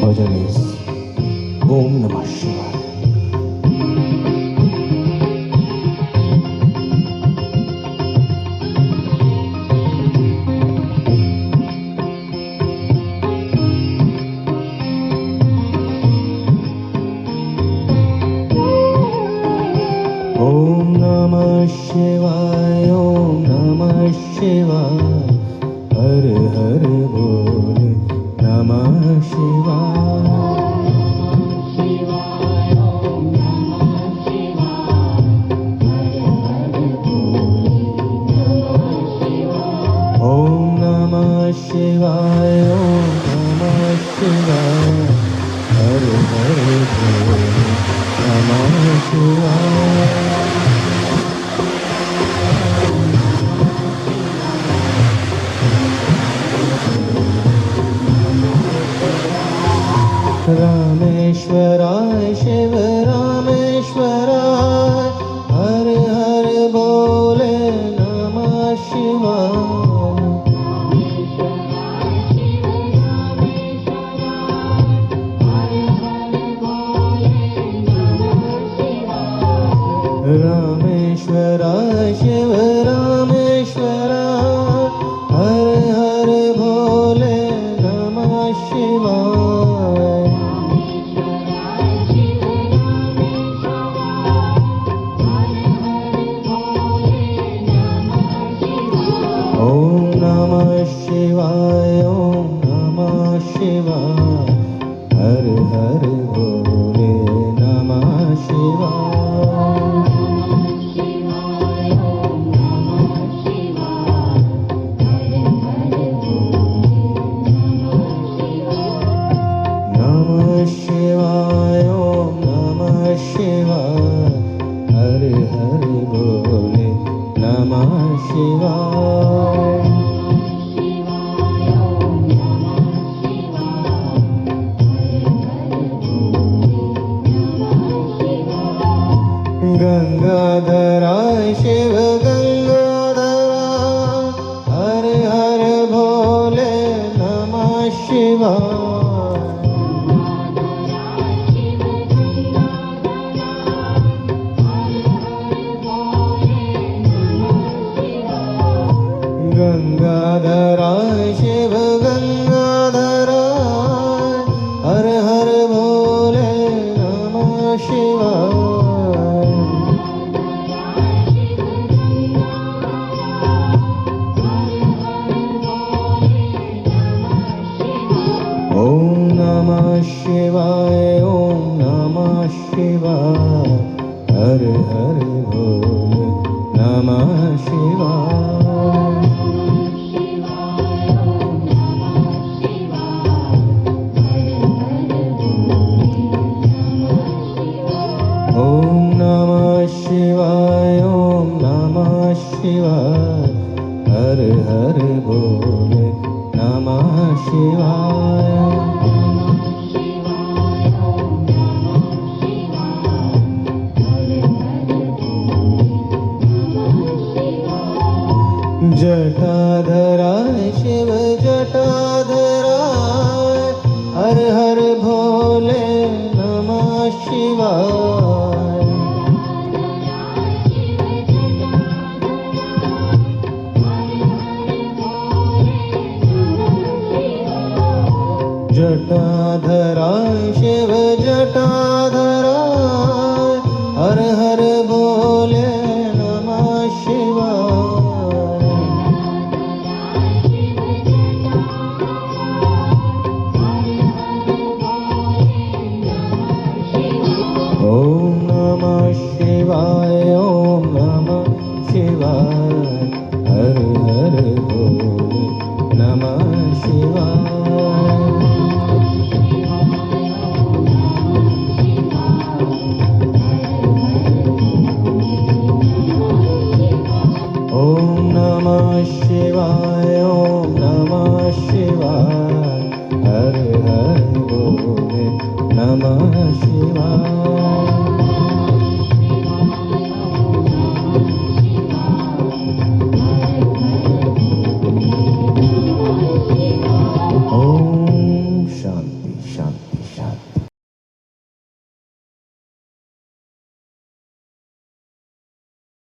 भजन is ओम नमः शिवाय। ओम नमः शिवाय, ओम नमः शिवाय, हर हर बोले नमः शिवाय। ओम नमः शिवाय, ओम नमः शिवाय, हर हर बोले नमः शिवाय। रामेश्वराय शिव रामेश्वराय, हर हर बोले नमः शिवाय। रामेश्वराय शिव रामेश्वराय, हर हर भोले नमः शिवाय। ओम नमः शिवाय, ओम नमः शिवाय, हर हर भोले नमः शिवाय। नमः शिवाय, ओम नमः शिवाय, हर हर बोले नमः शिवाय। गंगाधराय शिव गंगाधराय, हर हर भोले नमः शिवाय। गंगाधराय शिव गंगाधराय, हर हर भोले नमः शिवाय। ओम नमः शिवाय, ओम नमः शिवाय, हर हर भोले नमः शिवाय। ओम नमः शिवाय, ओम नमः शिवाय, हर हर बोले नमः शिवाय। जटाधराय शिव जटाधराय, हर हर भोले नमः शिवाय। जटाधराय शिव जटाधराय, हर हर भोले नमः शिवाय। ओम नमः शिवाय, ओम नमः शिवाय, हर हर भोले नमः शिवाय। ओम नमः शिवाय, ओम नमः शिवाय, हर हर भोले नमः शिवाय।